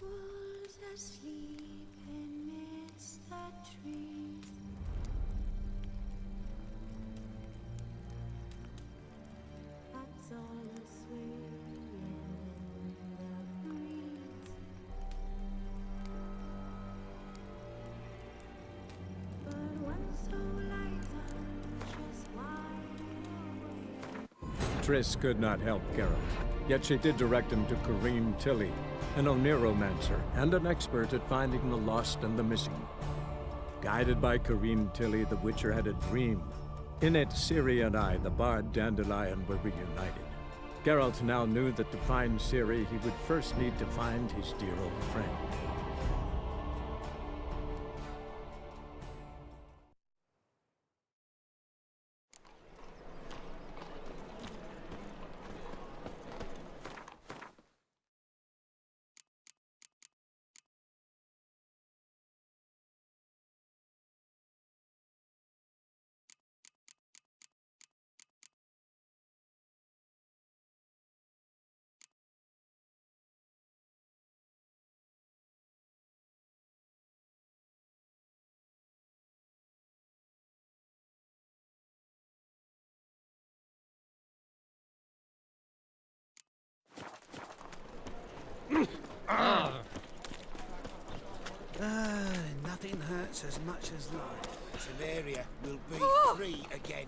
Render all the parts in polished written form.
Wolves asleep amidst the trees. Bats all a-swaying in the breeze. But one soul lies just wide awake. Triss could not help Geralt, yet she did direct him to Corrine Tilly, an Oniromancer and an expert at finding the lost and the missing. Guided by Corrine Tilly, the Witcher had a dream. In it, Ciri and I, the bard Dandelion, were reunited. Geralt now knew that to find Ciri, he would first need to find his dear old friend. Nothing hurts as much as life. Celeria will be free again.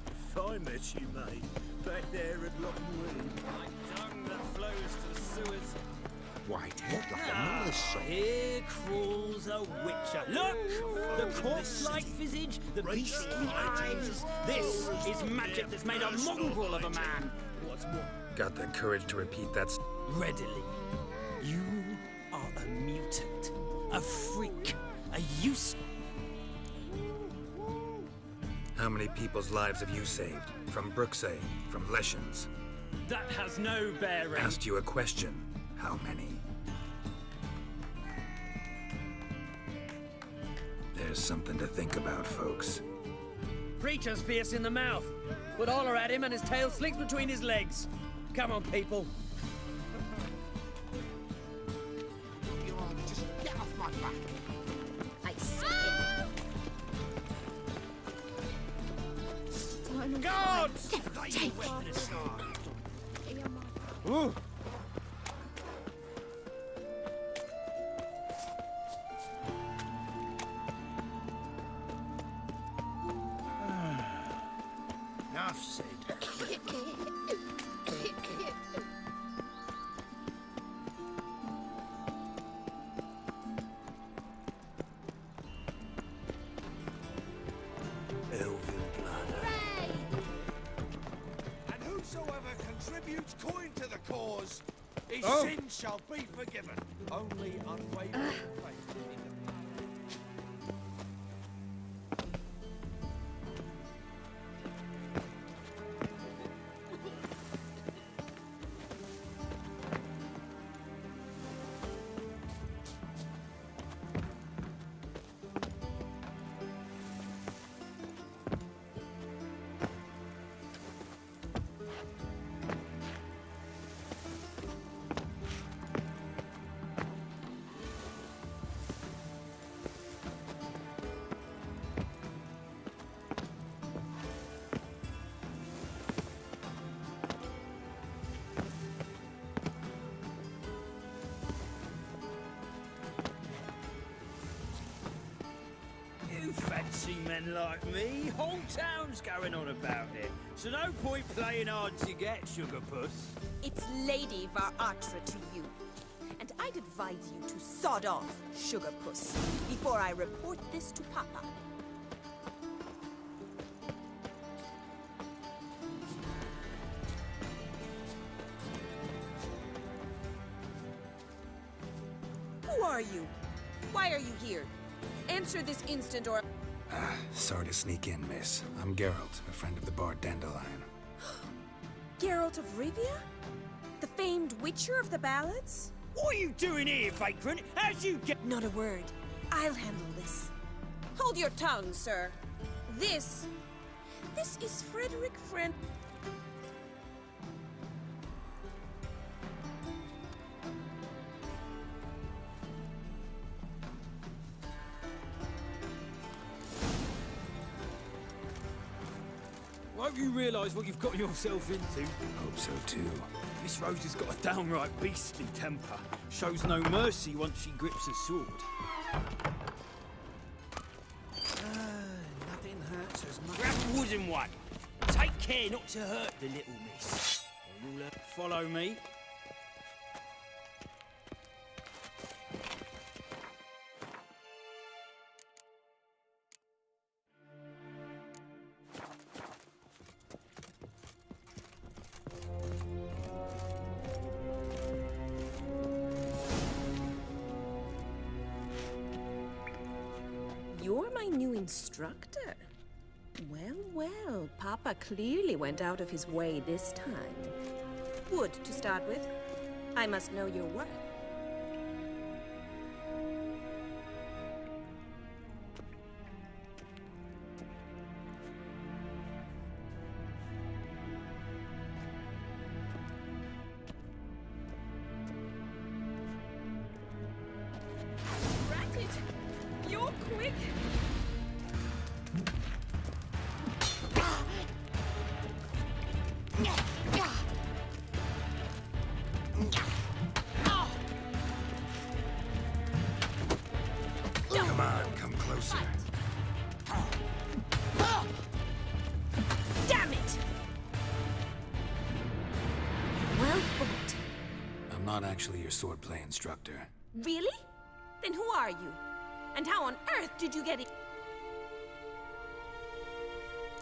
If I met you, mate, back there at Lockwood. Like dung that flows to the sewers. White head like a miller's son. Here crawls a witcher. Look! The corpse-like visage, the beastly eyes. This is magic that's made a mongrel of a man. What's more, Got the courage to repeat that? readily. You are a mutant, a freak, a use. How many people's lives have you saved? From Bruxay, from Leshens? That has no bearing. Asked you a question. How many? There's something to think about, folks. Preacher's fierce in the mouth. Would holler at him and his tail slinks between his legs. Come on, people. You are, just get off my back. I see. God! Take Ooh. Enough said. Elven blood. And whosoever contributes coin to the cause, his Oh. sin shall be forgiven. Only unwavering faith in the You fancy men like me? Whole town's going on about it. So no point playing hard to get, sugar puss. It's Lady Varatra to you. And I'd advise you to sod off, sugar puss, before I report this to Papa. Who are you? Why are you here? Answer this instant or... Sorry to sneak in, miss. I'm Geralt, a friend of the bard Dandelion. Geralt of Rivia? The famed witcher of the ballads? What are you doing here, vagrant? How'd you get... Not a word. I'll handle this. Hold your tongue, sir. This is Frederick Friend. Won't you realise what you've got yourself into? Hope so, too. Miss Rose has got a downright beastly temper. Shows no mercy once she grips a sword. Nothing hurts as much. Grab a wooden one. Take care not to hurt the little miss. Or you'll follow me. You're my new instructor. Well, well, Papa clearly went out of his way this time. Wood, to start with. I must know your worth. Rat it! You're quick! Come on, come closer. Damn it! Well fought. I'm not actually your swordplay instructor. Really? Then who are you? And how on earth did you get it?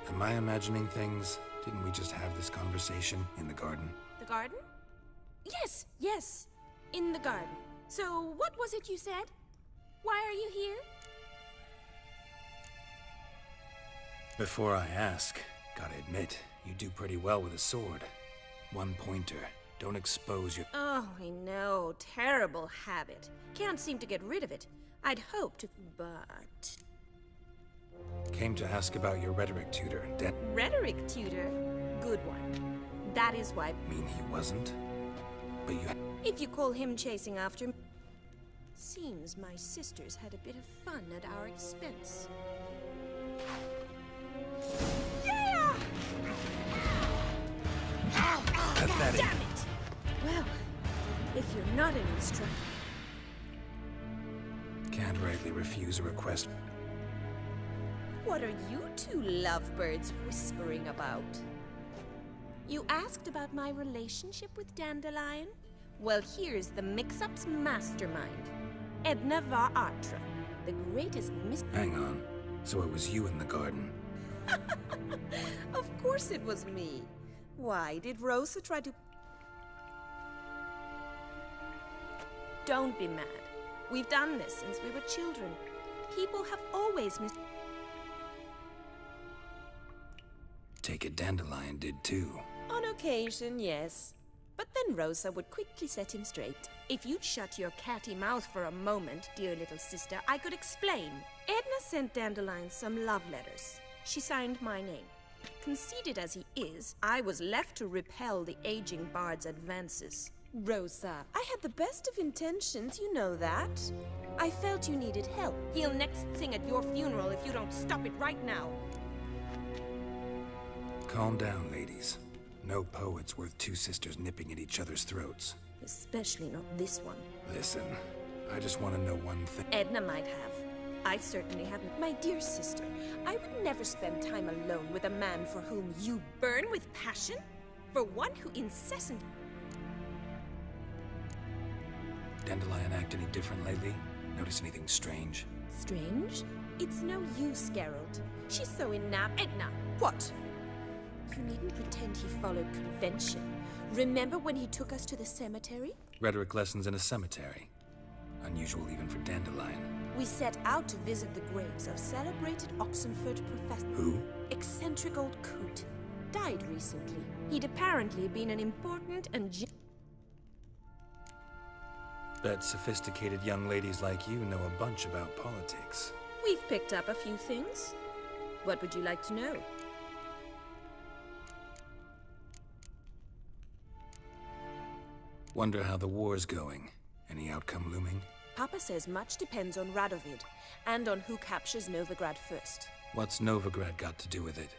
Am I imagining things? Didn't we just have this conversation in the garden? The garden? Yes, yes. In the garden. So, what was it you said? Why are you here? Before I ask, gotta admit, you do pretty well with a sword. One pointer. Don't expose your... Oh, I know. Terrible habit. Can't seem to get rid of it. I'd hoped to... But... Came to ask about your rhetoric tutor, Rhetoric tutor? Good one. That is why... mean he wasn't? But you... If you call him chasing after me... Seems my sisters had a bit of fun at our expense. Yeah! Pathetic. Damn it! Well, if you're not an instructor... Can't rightly refuse a request. What are you two lovebirds whispering about? You asked about my relationship with Dandelion? Well, here's the mix-up's mastermind. Edna var Atra, the greatest Hang on. So it was you in the garden. Of course it was me. Why, did Rosa try to... Don't be mad. We've done this since we were children. People have always Take it Dandelion did too. On occasion, yes. But then Rosa would quickly set him straight. If you'd shut your catty mouth for a moment, dear little sister, I could explain. Edna sent Dandelion some love letters. She signed my name. Conceited as he is, I was left to repel the aging bard's advances. Rosa, I had the best of intentions, you know that. I felt you needed help. He'll next sing at your funeral if you don't stop it right now. Calm down, ladies. No poet's worth two sisters nipping at each other's throats. Especially not this one. Listen, I just want to know one thing. Edna might have. I certainly haven't. My dear sister, I would never spend time alone with a man for whom you burn with passion. For one who incessantly... Dandelion act any different lately? Notice anything strange? Strange? It's no use, Geralt. She's so enamored. Edna, what? You needn't pretend he followed convention. Remember when he took us to the cemetery? Rhetoric lessons in a cemetery. Unusual even for Dandelion. We set out to visit the graves of celebrated Oxenford professor. Who? Eccentric old coot. Died recently. He'd apparently been an important and Bet sophisticated young ladies like you know a bunch about politics. We've picked up a few things. What would you like to know? Wonder how the war's going. Any outcome looming? Papa says much depends on Radovid, and on who captures Novigrad first. What's Novigrad got to do with it?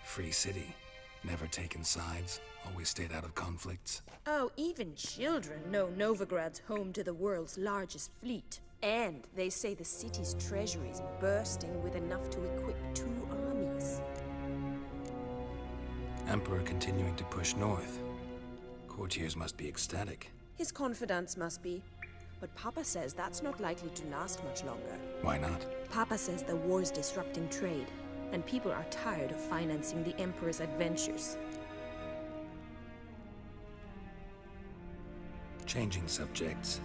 Free city. Never taken sides. Always stayed out of conflicts. Oh, even children know Novigrad's home to the world's largest fleet. And they say the city's treasury's bursting with enough to equip 2 armies. Emperor continuing to push north. Courtiers must be ecstatic. His confidants must be. But Papa says that's not likely to last much longer. Why not? Papa says the war's disrupting trade, and people are tired of financing the Emperor's adventures. Changing subjects.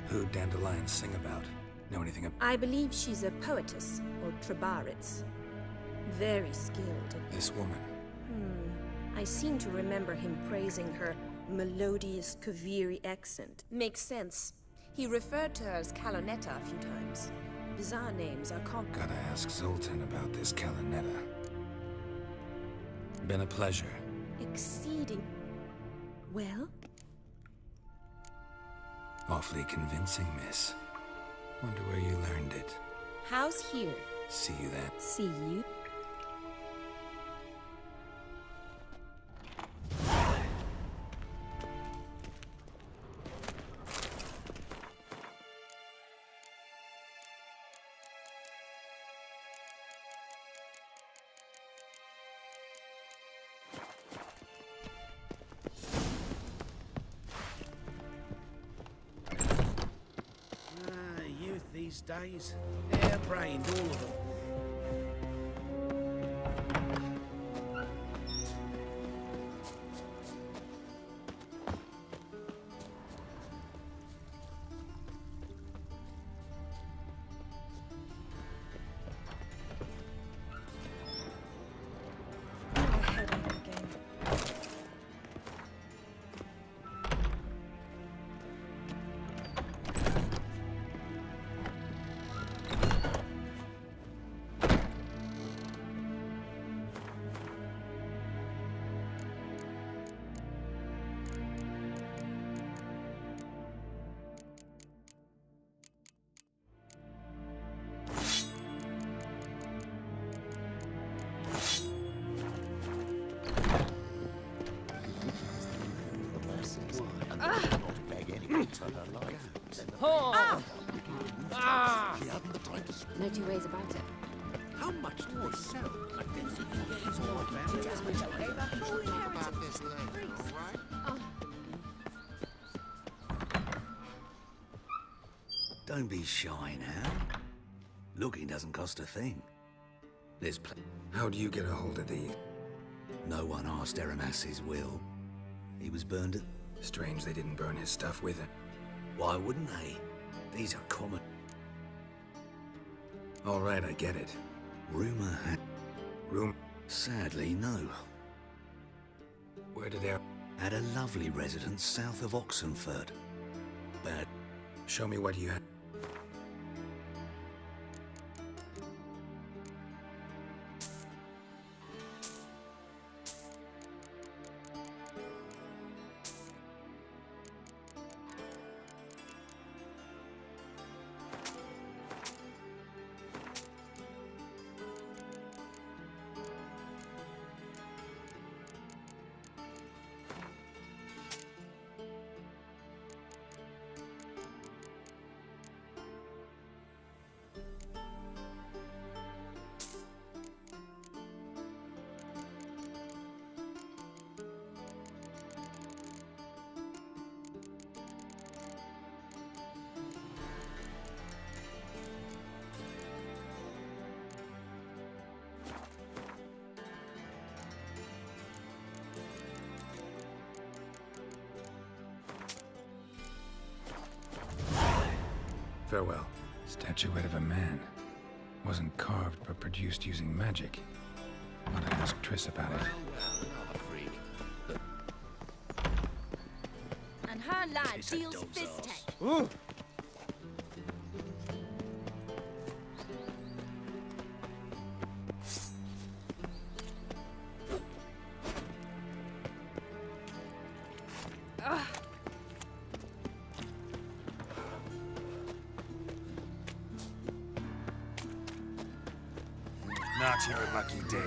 Who'd dandelions sing about? Know anything about I believe she's a poetess, or Trebaritz. Very skilled. this woman? I seem to remember him praising her melodious Kaviri accent. Makes sense. He referred to her as Kalonetta a few times. Bizarre names are common. Gotta ask Zoltan about this Kalinetta. Been a pleasure. Exceeding. Well? Awfully convincing, miss. Wonder where you learned it. How's here? See you then. See you. Youth these days. Hair-brained, all of them. No two ways about it. How much do they sell? I guess if you get his wife out. Don't be shy now. Looking doesn't cost a thing. There's How'd you get a hold of these? no one asked Eramas's will. He was burned at... Strange they didn't burn his stuff with it. Why wouldn't they? These are common... All right, I get it. Rumour had... Room. Sadly, no. Where did they... Had a lovely residence south of Oxenford. Bad... Show me what you had. Farewell. Statuette of a man. Wasn't carved, but produced using magic. Ought to ask Triss about it. And her lad deals fist tech. Not your lucky day.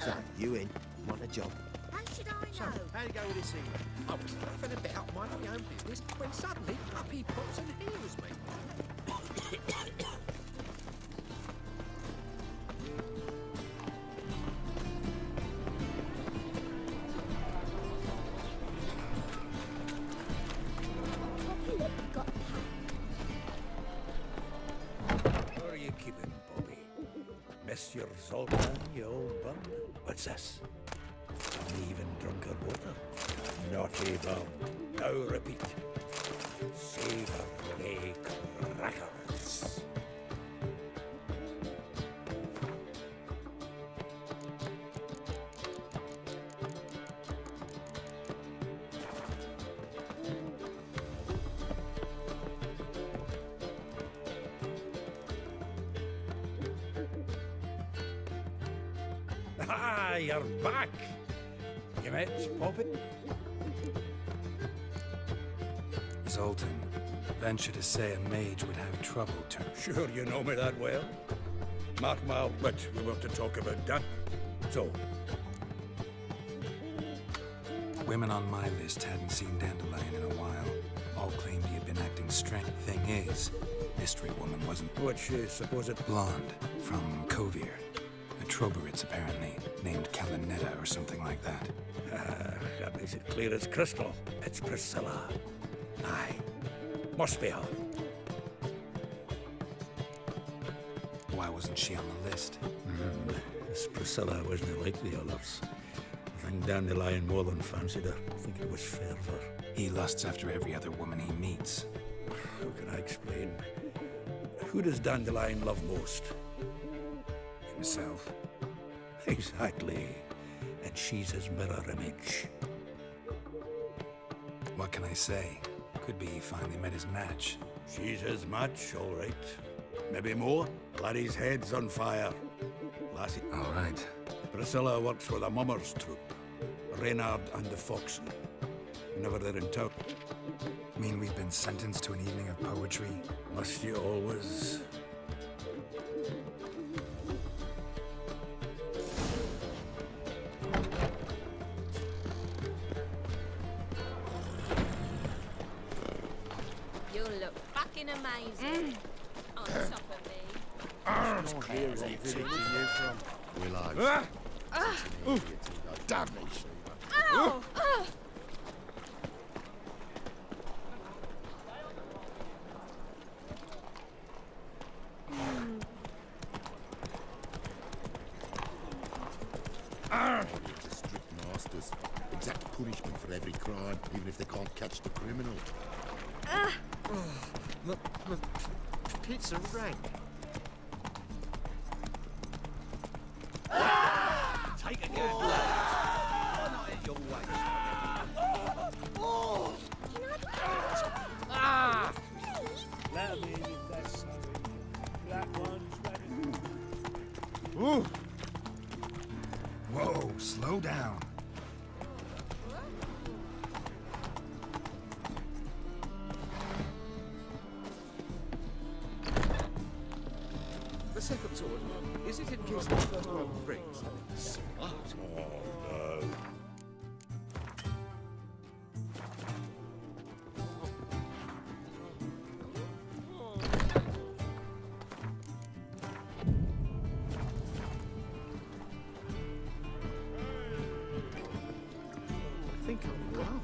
So, you in? Want a job? How should I So, know? how'd it go with this evening? I was laughing about minding my own business when suddenly up he pops and heals me. Who are you keeping, Bobby? Monsieur Zoltan, you old bum? What's this? Uneven drunker water? Naughty bum. Now repeat. Savor lay crackers. Ah, you're back. You met Poppin? Zoltan. Venture to say a mage would have trouble Sure you know me that well. Mark my but we were to talk about that. So, Women on my list hadn't seen Dandelion in a while. All claimed he had been acting strange. Thing is, mystery woman wasn't what's she supposed? blonde, from Kovir. A Troberitz, apparently, named Kalinetta or something like that. That makes it clear as crystal. It's Priscilla. Aye. Must be her. Why wasn't she on the list? This Priscilla wasn't like the others. I think Dandelion more than fancied her. I think it was fervour. He lusts after every other woman he meets. How can I explain? Who does Dandelion love most? Himself. Exactly. And she's his mirror image. What can I say? Could be he finally met his match. She's his match, all right. Maybe more. Laddie's head's on fire. Lassie. All right. Priscilla works with a mummers troupe. Reynard and the Foxen. Whenever they're in town. Mean we've been sentenced to an evening of poetry? Must you always? You look fucking amazing. On top of me. Here's a village you from. Willow. Damnation. Ow! Strict masters. Exact punishment for every crime, even if they can't catch the criminal. Pizza rank. Ooh. Whoa, slow down. The second sword, is it in case the first one breaks? Smart. Oh, no. I think I'll go out.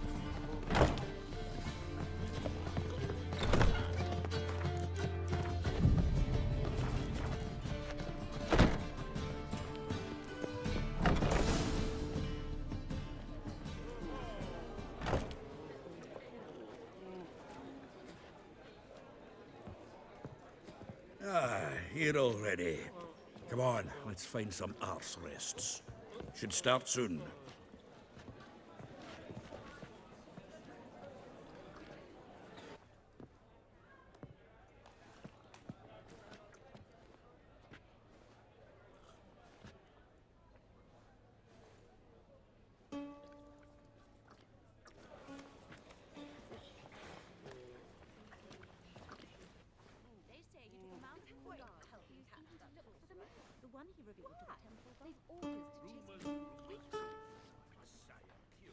Ah, here already. Come on, let's find some arse rests. Should start soon. They say you took a mountain guard help you the one he revealed to the temple. They've orders to chase you.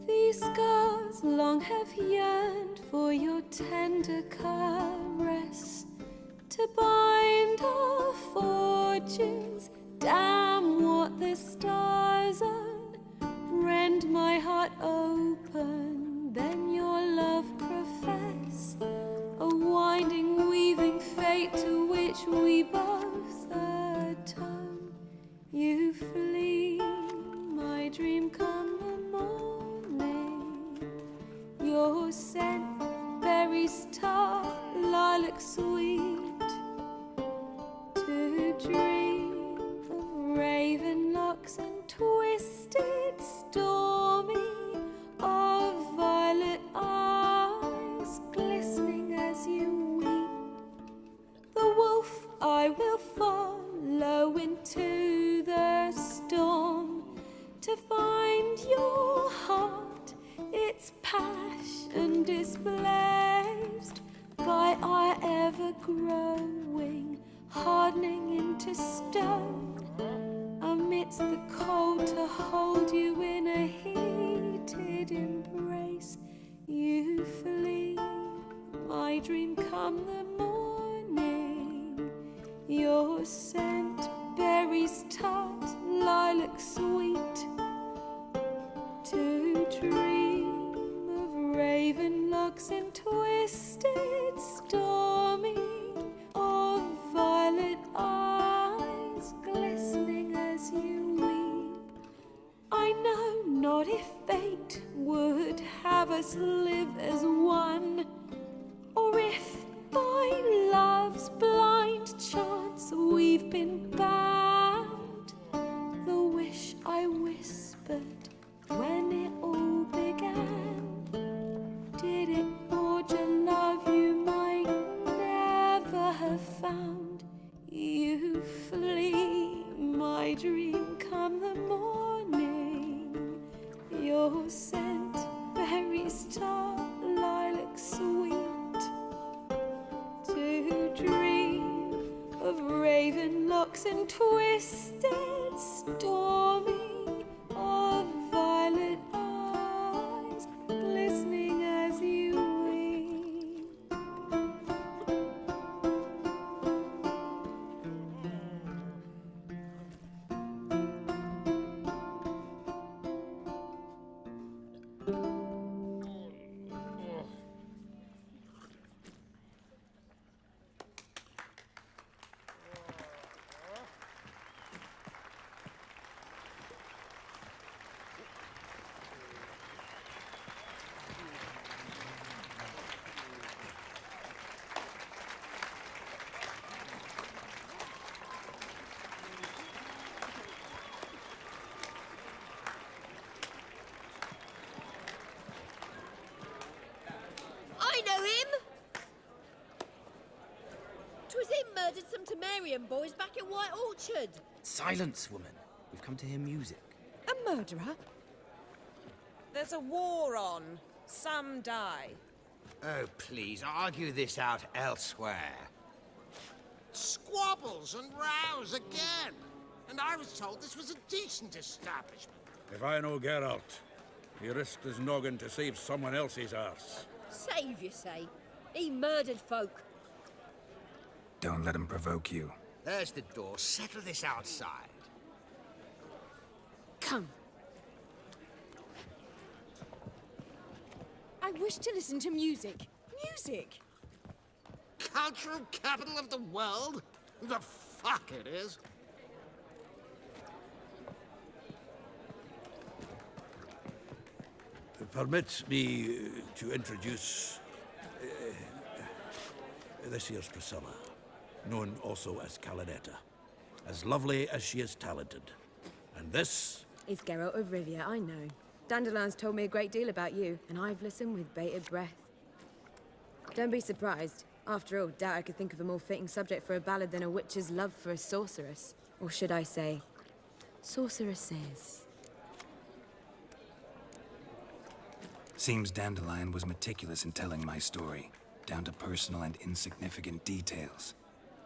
These scars long have yearned for your tender caress, to bind our fortunes. Damn what the stars own. Rend my heart open, then your love profess, a winding, weaving fate to which we both atone. You flee, my dream come the morning. Your scent, berries tart, lilac sweet, to dream of raven locks and twisted, stormy, of violet eyes glistening as you weep. The wolf I will follow into the storm, to find your heart, its passion displaced by our ever-growing, hardening into stone. Amidst the cold, to hold you in a heated embrace. You flee, my dream come the morning. Your scent, berries tart, lilac sweet, to dream of raven locks and twisted, stormy, of violet eyes glistening as you weep. I know not if fate would have us live as one, or if by love's blind chance we've been bound. The wish I whispered when it all began, did it forge a love you might never have found? You flee, my dream come the morning. Your scent, berries tart, lilac sweet, to dream of raven locks and twisted, stormy, of violet eyes glistening as you weep. to Marion boys back at White Orchard. Silence, woman. We've come to hear music. A murderer? There's a war on. Some die. Oh, please, argue this out elsewhere. Squabbles and rows again. And I was told this was a decent establishment. If I know Geralt, he risked his noggin to save someone else's arse. Save, you say? He murdered folk. Don't let him provoke you. There's the door. Settle this outside. Come. I wish to listen to music. Music! Cultural capital of the world? The fuck it is. Permit me to introduce this year's Priscilla, known also as Calinetta. As lovely as she is talented. And this... It's Geralt of Rivia, I know. Dandelion's told me a great deal about you, and I've listened with bated breath. Don't be surprised. After all, doubt I could think of a more fitting subject for a ballad than a witch's love for a sorceress. Or should I say, sorceresses. Seems Dandelion was meticulous in telling my story, down to personal and insignificant details.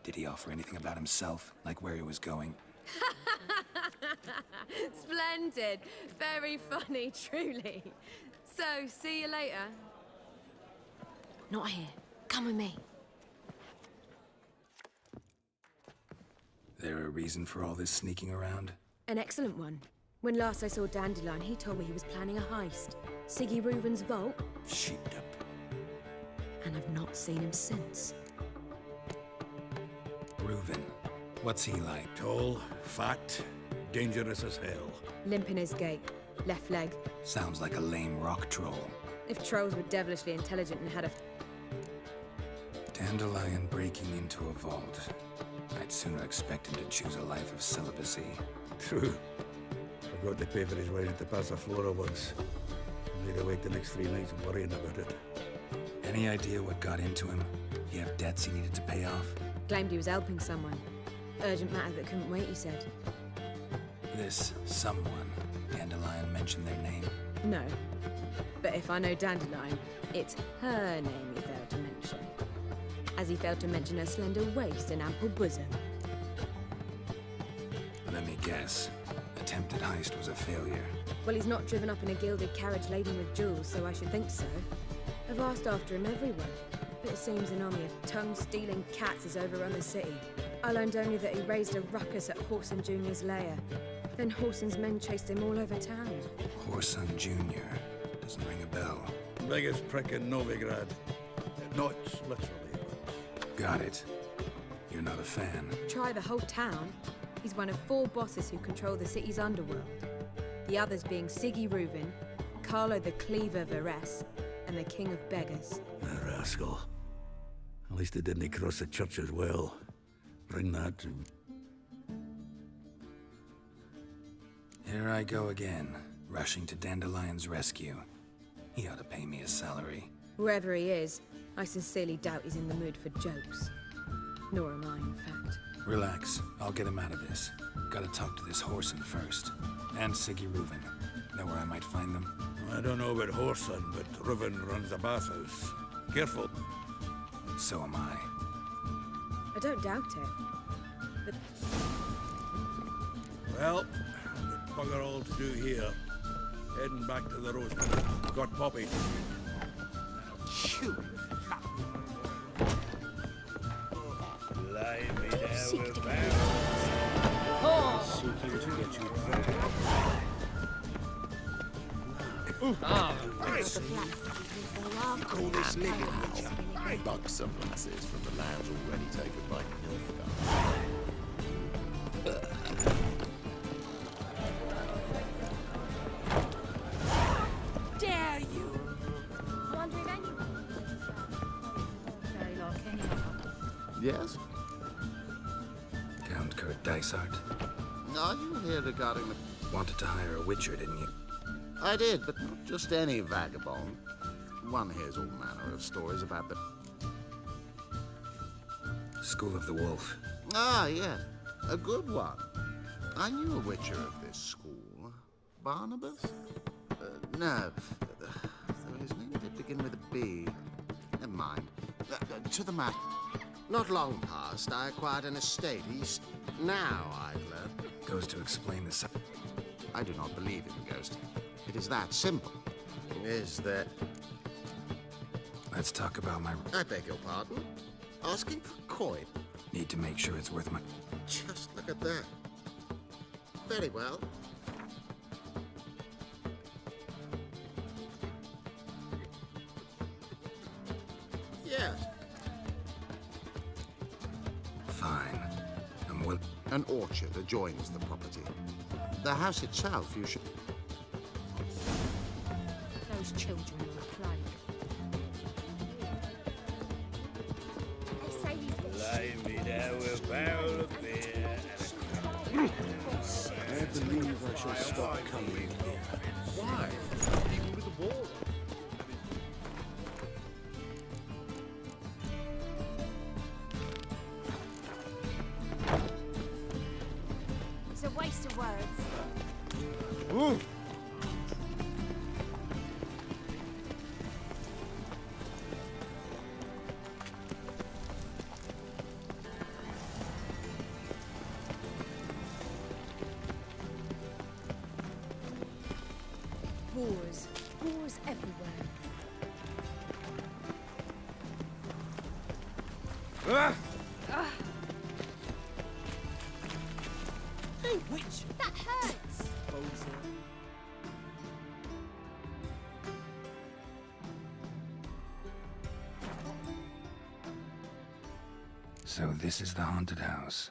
Did he offer anything about himself, like where he was going? Splendid. Very funny, truly. So, see you later. Not here. Come with me. There a reason for all this sneaking around? An excellent one. When last I saw Dandelion, he told me he was planning a heist. Siggy Reuven's vault. Sheeped up. And I've not seen him since. Reuven. What's he like? Tall, fat, dangerous as hell. Limp in his gait. Left leg. Sounds like a lame rock troll. If trolls were devilishly intelligent and had a... Dandelion breaking into a vault. I'd sooner expect him to choose a life of celibacy. True. Forgot to pay for his way into Passaflora once. Made awake the next 3 nights worrying about it. Any idea what got into him? He have debts he needed to pay off? Claimed he was helping someone. Urgent matter that couldn't wait, he said. This someone, Dandelion mentioned their name? No. But if I know Dandelion, it's her name he failed to mention. As he failed to mention her slender waist and ample bosom. Let me guess. Attempted heist was a failure. Well, he's not driven up in a gilded carriage laden with jewels, so I should think so. I've asked after him everywhere, but it seems an army of tongue-stealing cats has overrun the city. I learned only that he raised a ruckus at Whoreson Jr.'s lair. Then Whoreson's men chased him all over town. Whoreson Jr. Doesn't ring a bell. Biggest prick in Novigrad. Not literally, but... Got it. You're not a fan. Try the whole town. He's one of 4 bosses who control the city's underworld. The others being Siggy Reuven, Carlo the Cleaver Varese, and the King of Beggars. A rascal. At least they didn't cross the church as well. Bring that to... Here I go again, rushing to Dandelion's rescue. He ought to pay me a salary. Wherever he is, I sincerely doubt he's in the mood for jokes. Nor am I, in fact. Relax, I'll get him out of this. Gotta talk to this Whoreson first. And Siggy Reuven. Know where I might find them? I don't know about Whoreson, but Reuven runs a bathhouse. Careful. So am I. I don't doubt it. But... Well, I've got bugger all to do here. Heading back to the Rosewood. Got Poppy. Shoot! Lie me down with Seeking to get you You call this living, Witcher? Bug semblances from the lands already taken by Nilfgaard. Dare you! I wonder if anyone very like any of them. Yes? Count Kurt Dysart. Are you here regarding the... Wanted to hire a witcher, didn't you? I did, but not just any vagabond. One hears all manner of stories about the... School of the Wolf. Ah, yes. A good one. I knew a witcher of this school. Barnabas? No. Though his name did begin with a B. Never mind. To the matter. Not long past, I acquired an estate east. Now, I've learned. Goes to explain the... I do not believe in ghosting. It is that simple. Is that... Let's talk about my... I beg your pardon? Asking for coin? Need to make sure it's worth my... Just look at that. Very well. Yes. Fine. I'm will... An orchard adjoins the property. The house itself, you should... Those children are a plague. They say these Lie me there with a barrel of beer and I believe I shall stop coming here. Why? Even with the wall. It's a waste of words. Ooh. Boars. Boars everywhere. Hey, witch! That hurts! So this is the haunted house.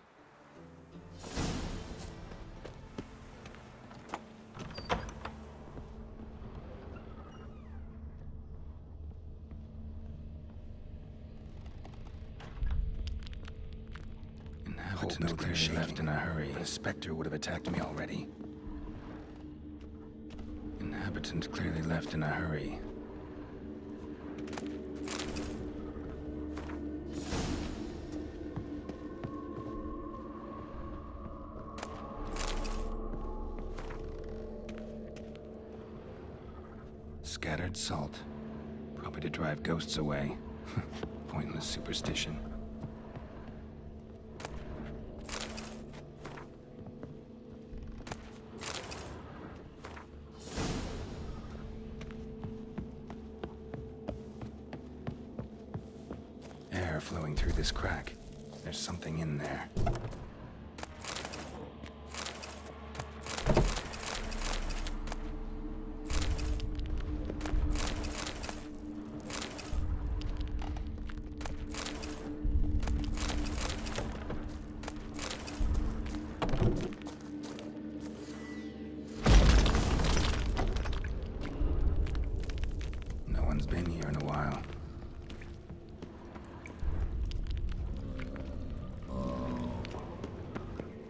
Inhabitants clearly left in a hurry. A specter would have attacked me already. Inhabitants clearly left in a hurry. Scattered salt. Probably to drive ghosts away. Pointless superstition. Air flowing through this crack. There's something in there. No one's been here in a while.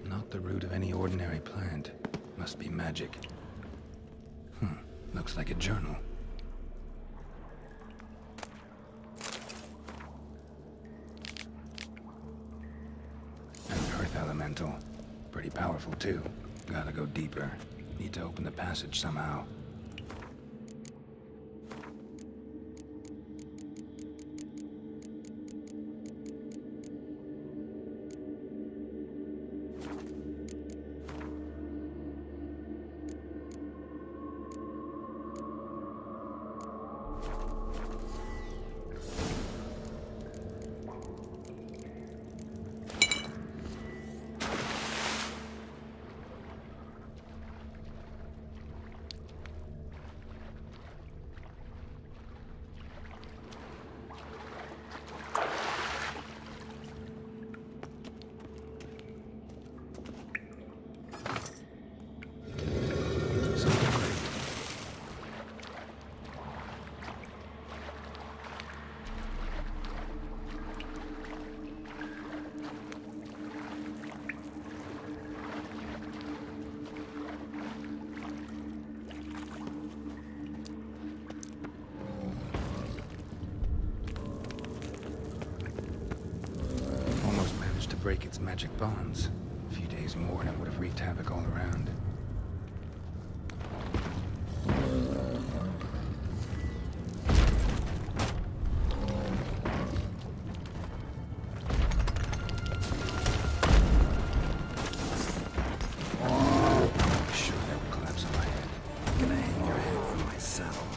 Not the root of any ordinary plant. Must be magic. Looks like a journal. An earth elemental. Pretty powerful too. Gotta go deeper. Need to open the passage somehow. break its magic bonds. A few days more and it would have wreaked havoc all around. Sure that would collapse on my head. I'm gonna hang your head from my saddle.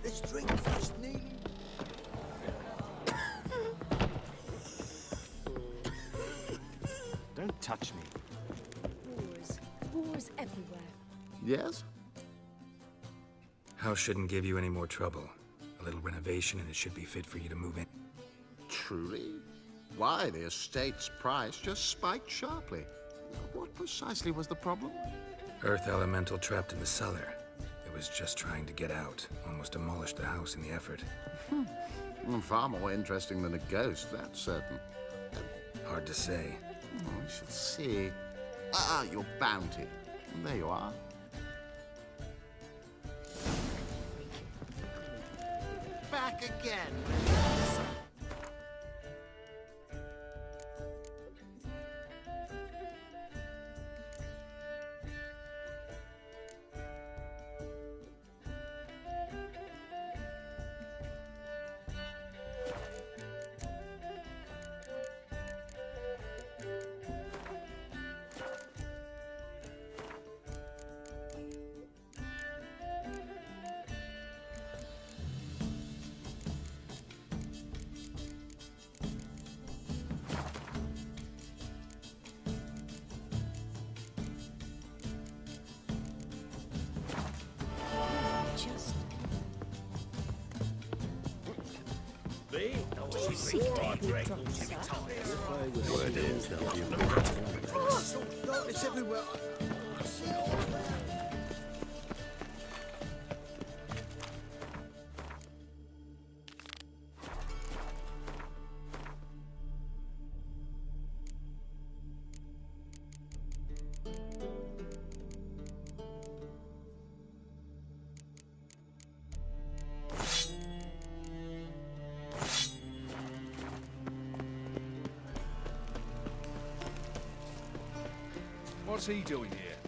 Let's drink first, Neil. Don't touch me. Wars. Wars everywhere. Yes? House shouldn't give you any more trouble. A little renovation and it should be fit for you to move in. Truly? Why, the estate's price just spiked sharply. What precisely was the problem? Earth elemental trapped in the cellar. It was just trying to get out. Almost demolished the house in the effort. Far more interesting than a ghost, that's certain. Hard to say. We shall see. Your bounty. There you are. Back again. Word is there'll be It's everywhere. What's he doing here?